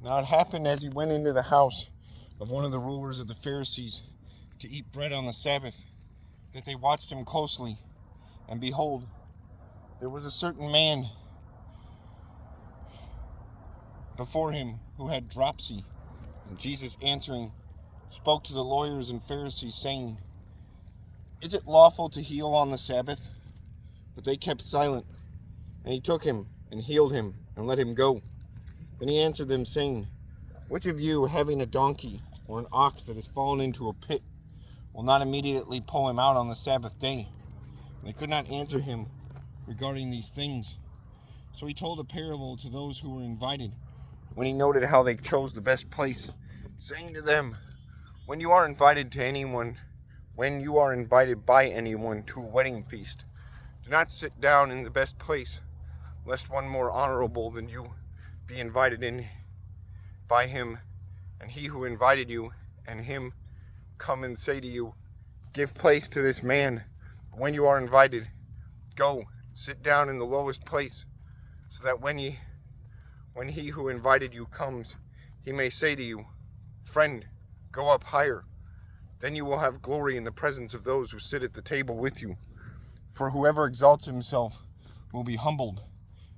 Now it happened as he went into the house of one of the rulers of the Pharisees to eat bread on the Sabbath, that they watched him closely. And behold, there was a certain man before him who had dropsy. And Jesus answering spoke to the lawyers and Pharisees, saying, Is it lawful to heal on the Sabbath? But they kept silent. And he took him and healed him and let him go. Then he answered them, saying, Which of you, having a donkey or an ox that has fallen into a pit, will not immediately pull him out on the Sabbath day? And they could not answer him regarding these things. So he told a parable to those who were invited, when he noted how they chose the best place, saying to them, When you are invited by anyone to a wedding feast, do not sit down in the best place, lest one more honorable than you be invited in by him, and he who invited you and him come and say to you, Give place to this man. But when you are invited, go, sit down in the lowest place, so that when he who invited you comes, he may say to you, Friend, go up higher. Then you will have glory in the presence of those who sit at the table with you. For whoever exalts himself will be humbled,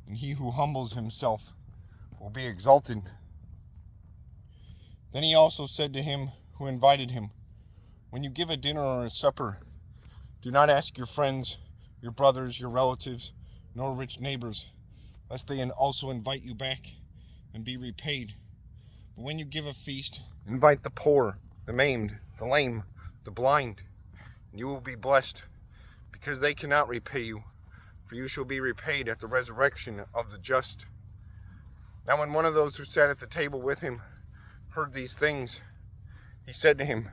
and he who humbles himself will be exalted. Then he also said to him who invited him, When you give a dinner or a supper, do not ask your friends, your brothers, your relatives, nor rich neighbors, lest they also invite you back and be repaid. But when you give a feast, invite the poor, the maimed, the lame, the blind, and you will be blessed, because they cannot repay you, for you shall be repaid at the resurrection of the just. Now when one of those who sat at the table with him heard these things, he said to him,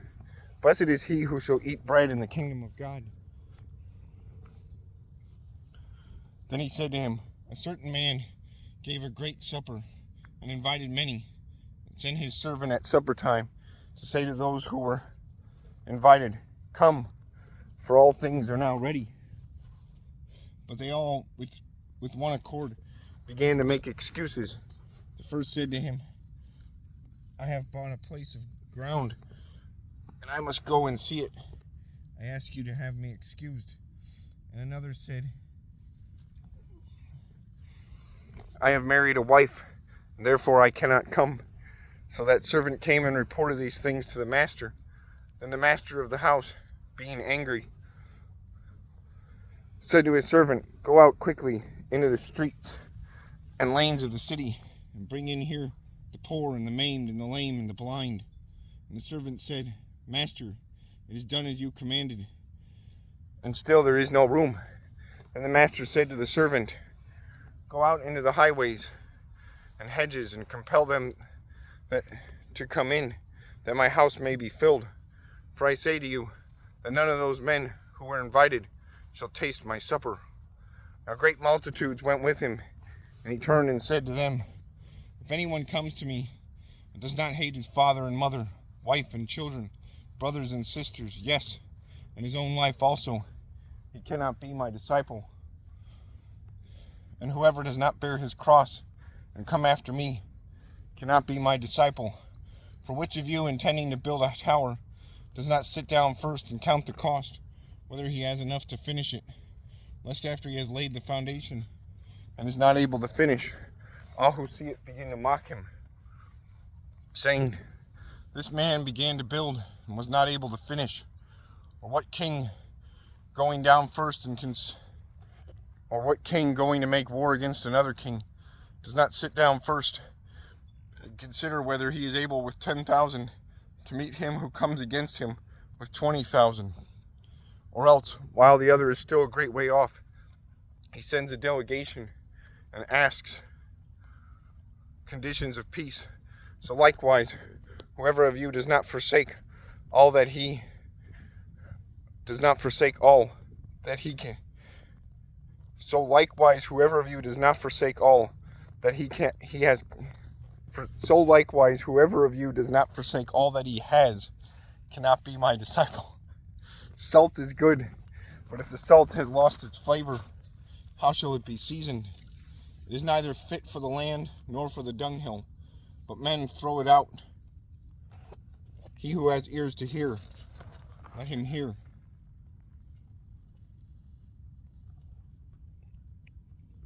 Blessed is he who shall eat bread in the kingdom of God. Then he said to him, A certain man gave a great supper, and invited many, and sent his servant at supper time to say to those who were invited, Come, for all things are now ready. But they all, with one accord, began to make excuses. The first said to him, I have bought a place of ground, and I must go and see it. I ask you to have me excused. And another said, I have married a wife, and therefore I cannot come. So that servant came and reported these things to the master. Then the master of the house, being angry, said to his servant, Go out quickly into the streets and lanes of the city, and bring in here the poor and the maimed and the lame and the blind. And the servant said, Master, it is done as you commanded, and still there is no room. And the master said to the servant, Go out into the highways and hedges, and compel them to come in, that my house may be filled. For I say to you, that none of those men who were invited shall taste my supper. Now great multitudes went with him, and he turned and said to them, If anyone comes to me and does not hate his father and mother, wife and children, brothers and sisters, yes, and his own life also, he cannot be my disciple. And whoever does not bear his cross and come after me cannot be my disciple. For which of you, intending to build a tower, does not sit down first and count the cost, whether he has enough to finish it, lest after he has laid the foundation and is not able to finish, all who see it begin to mock him, saying, This man began to build and was not able to finish. Or what king going down first or what king going to make war against another king does not sit down first and consider whether he is able with 10,000 to meet him who comes against him with 20,000? Or else, while the other is still a great way off, he sends a delegation and asks conditions of peace. So likewise, whoever of you does not forsake all that he can. So likewise, whoever of you does not forsake all that so likewise, whoever of you does not forsake all that he has cannot be my disciple. Salt is good, but if the salt has lost its flavor, how shall it be seasoned? It is neither fit for the land nor for the dunghill, but men throw it out. He who has ears to hear, let him hear.